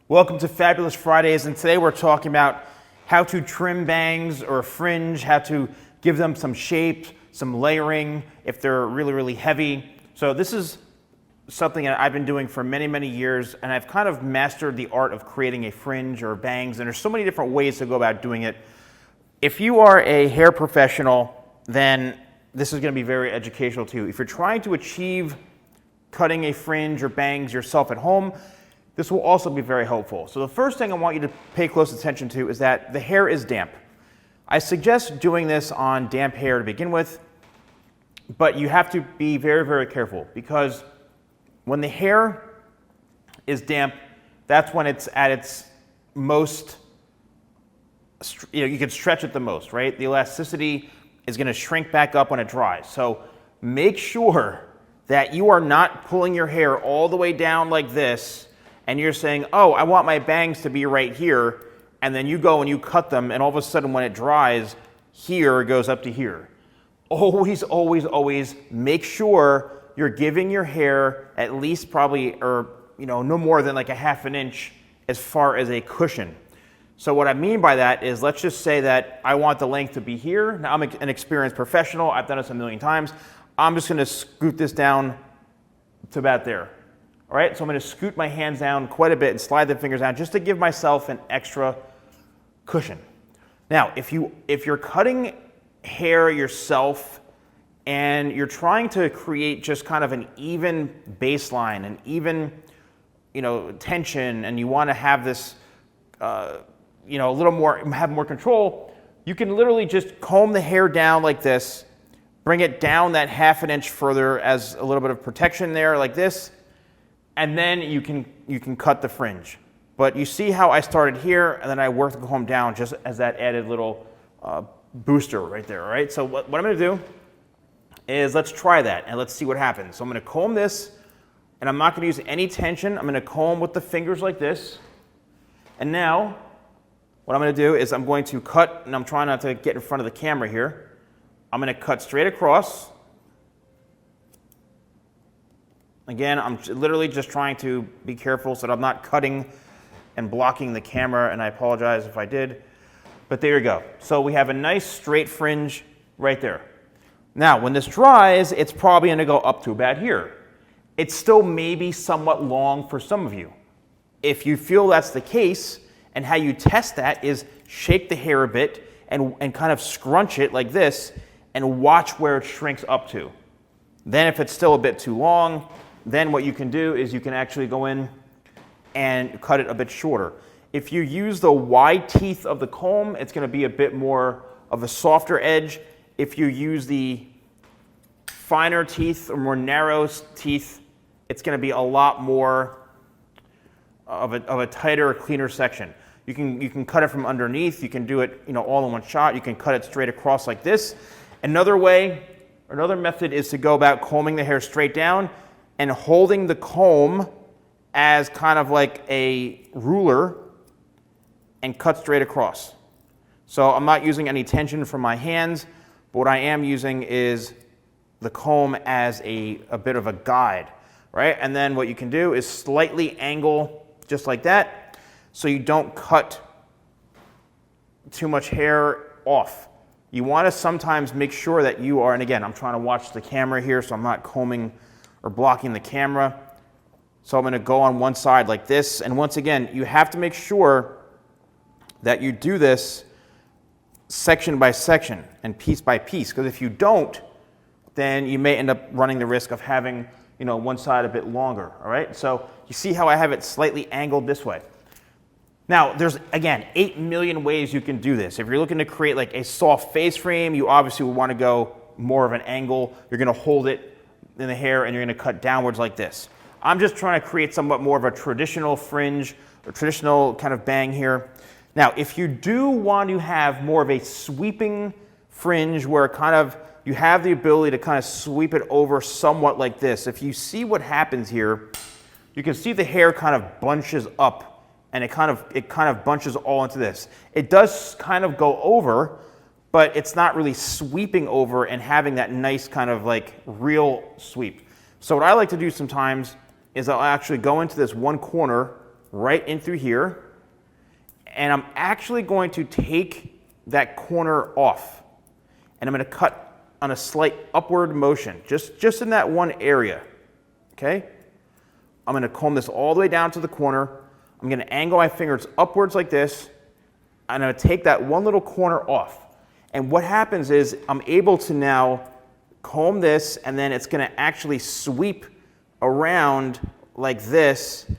Welcome to Fabulous Fridays, and today we're talking about how to trim bangs or fringe, how to give them some shape, some layering if they're really, really heavy. So this is something that I've been doing for many, many years, and I've kind of mastered the art of creating a fringe or bangs, and there's so many different ways to go about doing it. If you are a hair professional, then this is going to be very educational to you. If you're trying to achieve cutting a fringe or bangs yourself at home, this will also be very helpful. So the first thing I want you to pay close attention to is that the hair is damp. I suggest doing this on damp hair to begin with, but you have to be very, very careful because when the hair is damp, that's when it's at its most, you can stretch it the most, right? The elasticity is going to shrink back up when it dries. So make sure that you are not pulling your hair all the way down like this and you're saying, oh, I want my bangs to be right here, and then you go and you cut them, and all of a sudden when it dries, here it goes up to here. Always, always, always make sure you're giving your hair at least probably, or no more than like a ½ an inch as far as a cushion. So what I mean by that is, let's just say that I want the length to be here. Now I'm an experienced professional, I've done this a million times. I'm just gonna scoot this down to about there. All right, so I'm going to scoot my hands down quite a bit and slide the fingers down just to give myself an extra cushion. Now, if you're cutting hair yourself and you're trying to create just kind of an even baseline, an even tension, and you want to have this a little more, have more control, you can literally just comb the hair down like this, bring it down that ½ an inch further as a little bit of protection there like this, and then you can cut the fringe. But you see how I started here, and then I worked the comb down just as that added little booster right there, all right? So what I'm gonna do is let's try that, and let's see what happens. So I'm gonna comb this, and I'm not gonna use any tension. I'm gonna comb with the fingers like this. And now, what I'm gonna do is I'm going to cut, and I'm trying not to get in front of the camera here. I'm gonna cut straight across. Again, I'm literally just trying to be careful so that I'm not cutting and blocking the camera, and I apologize if I did. But there you go. So we have a nice straight fringe right there. Now, when this dries, it's probably going to go up to about here. It's still maybe somewhat long for some of you. If you feel that's the case, and how you test that is shake the hair a bit and kind of scrunch it like this and watch where it shrinks up to. Then if it's still a bit too long, then what you can do is you can actually go in and cut it a bit shorter. If you use the wide teeth of the comb, it's going to be a bit more of a softer edge. If you use the finer teeth or more narrow teeth, it's going to be a lot more of a tighter, cleaner section. You can cut it from underneath. You can do it all in one shot. You can cut it straight across like this. Another method is to go about combing the hair straight down and holding the comb as kind of like a ruler and cut straight across. So I'm not using any tension from my hands, but what I am using is the comb as a bit of a guide, right? And then what you can do is slightly angle just like that so you don't cut too much hair off. You want to sometimes make sure that you are, and again, I'm trying to watch the camera here so I'm not combing or blocking the camera. So I'm going to go on one side like this. And once again, you have to make sure that you do this section by section and piece by piece. Because if you don't, then you may end up running the risk of having one side a bit longer. All right. So you see how I have it slightly angled this way. Now, there's, again, 8 million ways you can do this. If you're looking to create like a soft face frame, you obviously would want to go more of an angle. You're going to hold it in the hair and you're going to cut downwards like this. I'm just trying to create somewhat more of a traditional fringe or traditional kind of bang here. Now, if you do want to have more of a sweeping fringe where kind of you have the ability to kind of sweep it over somewhat like this, if you see what happens here, you can see the hair kind of bunches up and it kind of bunches all into this. It does kind of go over, but it's not really sweeping over and having that nice kind of like real sweep. So what I like to do sometimes is I'll actually go into this one corner right in through here. And I'm actually going to take that corner off. And I'm going to cut on a slight upward motion, just in that one area, okay? I'm going to comb this all the way down to the corner. I'm going to angle my fingers upwards like this. I'm going to take that one little corner off. And what happens is I'm able to now comb this, and then it's going to actually sweep around like this,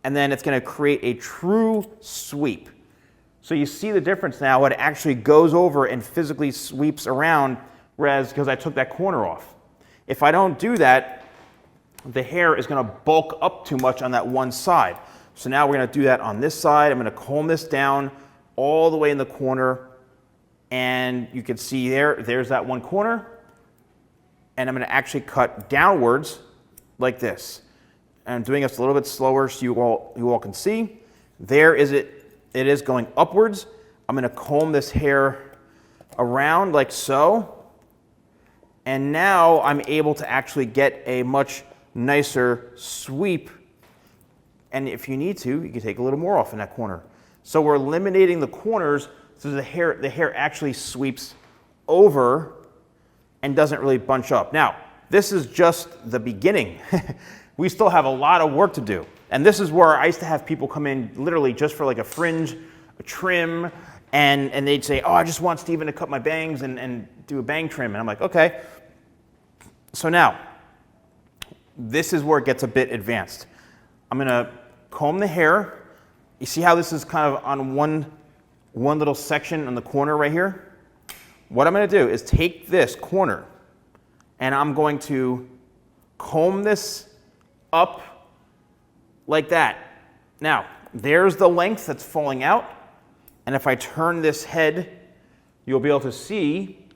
and then it's going to create a true sweep. So you see the difference now. It actually goes over and physically sweeps around, whereas because I took that corner off. If I don't do that, the hair is going to bulk up too much on that one side. So now we're going to do that on this side. I'm going to comb this down all the way in the corner, and you can see there's that one corner, and I'm going to actually cut downwards like this. And I'm doing this a little bit slower so you all can see. There is it. It is going upwards. I'm going to comb this hair around like so, and now I'm able to actually get a much nicer sweep. And if you need to, you can take a little more off in that corner. So we're eliminating the corners so the hair actually sweeps over and doesn't really bunch up. Now, this is just the beginning. We still have a lot of work to do. And this is where I used to have people come in literally just for like a fringe, a trim, and they'd say, oh, I just want Steven to cut my bangs and do a bang trim. And I'm like, okay. So now, this is where it gets a bit advanced. I'm going to comb the hair. You see how this is kind of on one little section in the corner right here? What I'm going to do is take this corner, and I'm going to comb this up like that. Now, there's the length that's falling out, and if I turn this head, you'll be able to see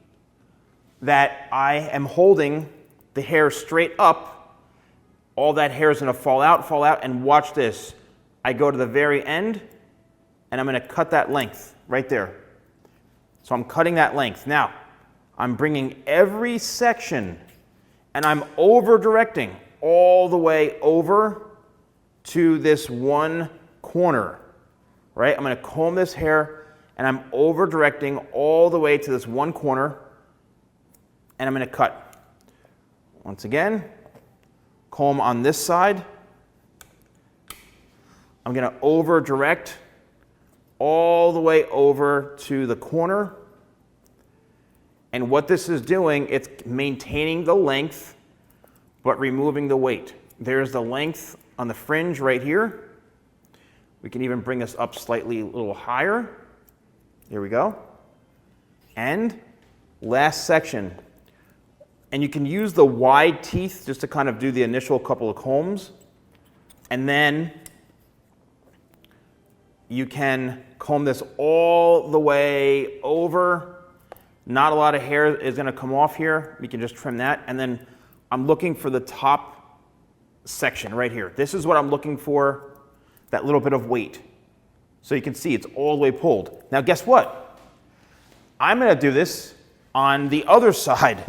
that I am holding the hair straight up. All that hair is going to fall out, and watch this. I go to the very end, and I'm going to cut that length right there. So I'm cutting that length. Now, I'm bringing every section, and I'm over-directing all the way over to this one corner, right? I'm going to comb this hair, and I'm over-directing all the way to this one corner, and I'm going to cut. Once again, comb on this side. I'm going to over-direct all the way over to the corner. And what this is doing, it's maintaining the length, but removing the weight. There's the length on the fringe right here. We can even bring this up slightly a little higher. Here we go. And last section. And you can use the wide teeth just to kind of do the initial couple of combs. And then you can comb this all the way over. Not a lot of hair is going to come off here. We can just trim that. And then I'm looking for the top section right here. This is what I'm looking for, that little bit of weight. So you can see it's all the way pulled. Now guess what? I'm going to do this on the other side,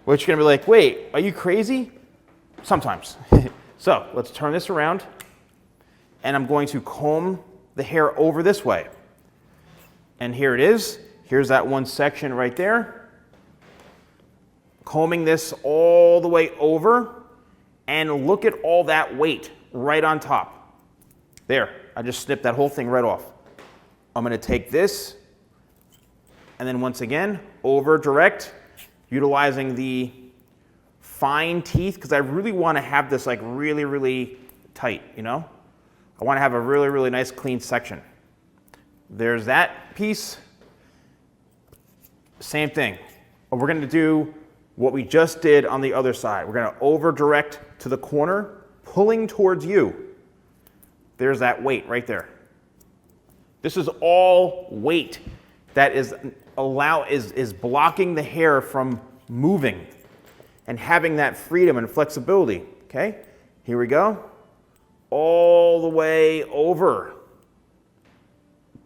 which you're going to be like, wait, are you crazy? Sometimes. So let's turn this around, and I'm going to comb the hair over this way. And here it is. Here's that one section right there. Combing this all the way over, and look at all that weight right on top. There, I just snipped that whole thing right off. I'm going to take this, and then once again, over direct, utilizing the fine teeth, because I really want to have this like really, really tight, you know? I want to have a really, really nice clean section. There's that piece. Same thing. We're going to do what we just did on the other side. We're going to over direct to the corner, pulling towards you. There's that weight right there. This is all weight that is blocking the hair from moving and having that freedom and flexibility. Okay, here we go. All the way over.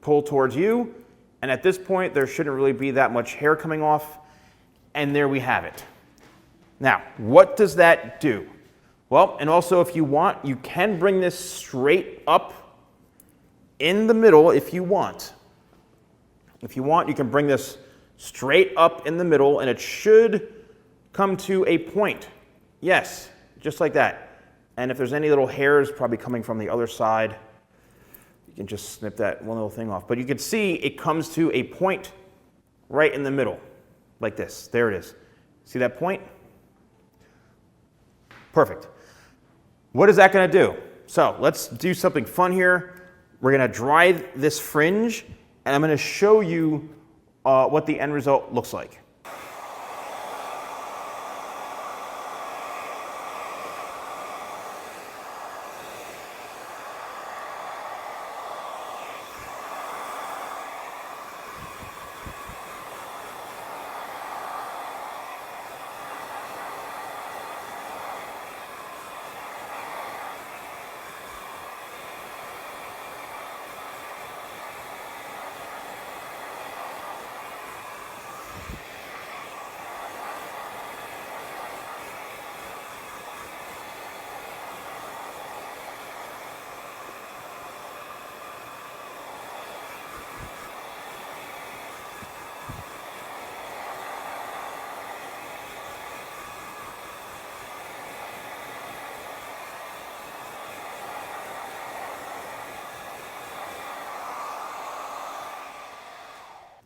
Pull towards you. And at this point, there shouldn't really be that much hair coming off. And there we have it. Now, what does that do? Well, and also if you want, you can bring this straight up in the middle if you want. If you want, you can bring this straight up in the middle, and it should come to a point. Yes, just like that. And if there's any little hairs probably coming from the other side, you can just snip that one little thing off. But you can see it comes to a point right in the middle, like this. There it is. See that point? Perfect. What is that going to do? So let's do something fun here. We're going to dry this fringe, and I'm going to show you what the end result looks like.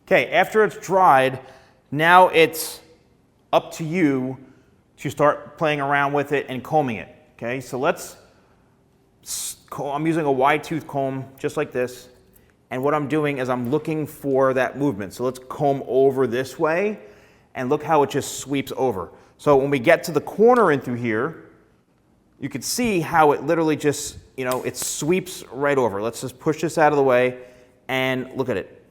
Okay, after it's dried, now it's up to you to start playing around with it and combing it. Okay, so I'm using a wide tooth comb just like this, and what I'm doing is I'm looking for that movement. So let's comb over this way, and look how it just sweeps over. So when we get to the corner in through here, you can see how it literally just, it sweeps right over. Let's just push this out of the way, and look at it.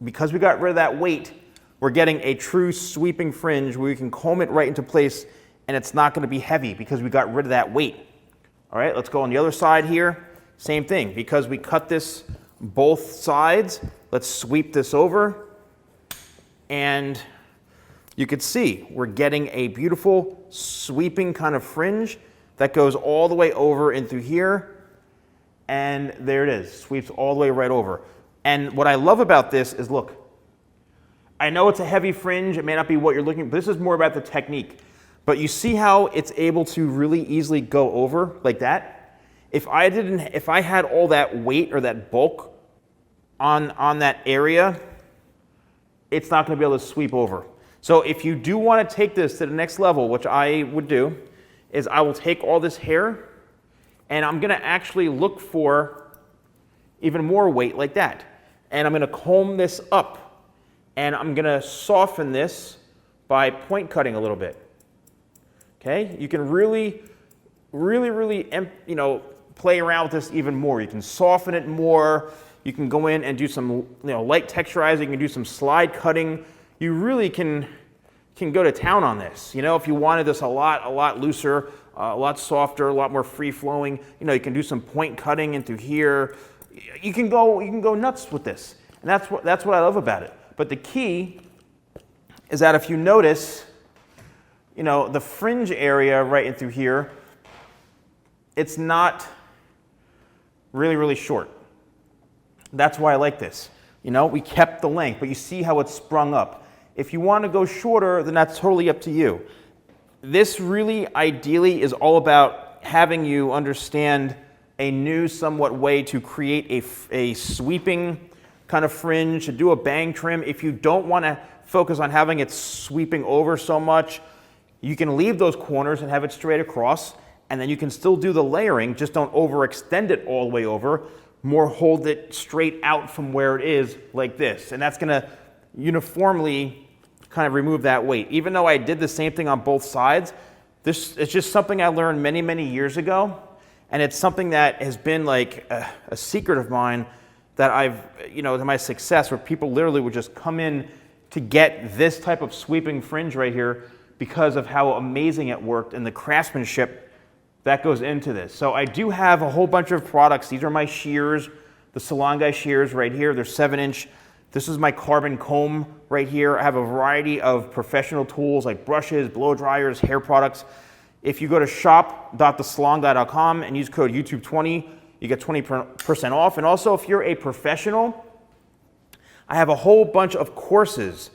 Because we got rid of that weight, we're getting a true sweeping fringe where we can comb it right into place, and it's not going to be heavy because we got rid of that weight. All right, let's go on the other side here. Same thing. Because we cut this both sides, let's sweep this over, and you can see we're getting a beautiful sweeping kind of fringe that goes all the way over in through here, and there it is, sweeps all the way right over. And what I love about this is, look, I know it's a heavy fringe, it may not be what you're looking for, but this is more about the technique. But you see how it's able to really easily go over like that? If I had all that weight or that bulk on that area, it's not going to be able to sweep over. So if you do want to take this to the next level, which I would do, is I will take all this hair, and I'm going to actually look for even more weight like that. And I'm going to comb this up, and I'm going to soften this by point cutting a little bit. Okay? You can really play around with this even more. You can soften it more. You can go in and do some light texturizing. You can do some slide cutting. You really can go to town on this. If you wanted this a lot looser, a lot softer, a lot more free flowing, you can do some point cutting into here. You can go nuts with this, and that's what I love about it. But the key is that if you notice, the fringe area right in through here, it's not really short. That's why I like this. We kept the length, but you see how it's sprung up. If you want to go shorter, then that's totally up to you. This really ideally is all about having you understand a new somewhat way to create a sweeping kind of fringe, to do a bang trim. If you don't want to focus on having it sweeping over so much, you can leave those corners and have it straight across, and then you can still do the layering, just don't overextend it all the way over, more hold it straight out from where it is like this. And that's going to uniformly kind of remove that weight. Even though I did the same thing on both sides, this is just something I learned many years ago. And it's something that has been like a secret of mine that I've, to my success, where people literally would just come in to get this type of sweeping fringe right here because of how amazing it worked and the craftsmanship that goes into this. So I do have a whole bunch of products. These are my shears, the TheSalonGuy shears right here. They're 7-inch. This is my carbon comb right here. I have a variety of professional tools like brushes, blow dryers, hair products. If you go to shop.thesalonguy.com and use code YouTube20, you get 20% off. And also, if you're a professional, I have a whole bunch of courses,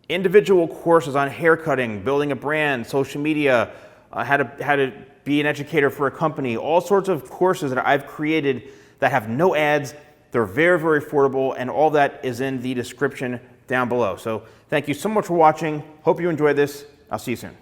individual courses on haircutting, building a brand, social media, how to be an educator for a company, all sorts of courses that I've created that have no ads. They're very, very affordable, and all that is in the description down below. So thank you so much for watching. Hope you enjoyed this. I'll see you soon.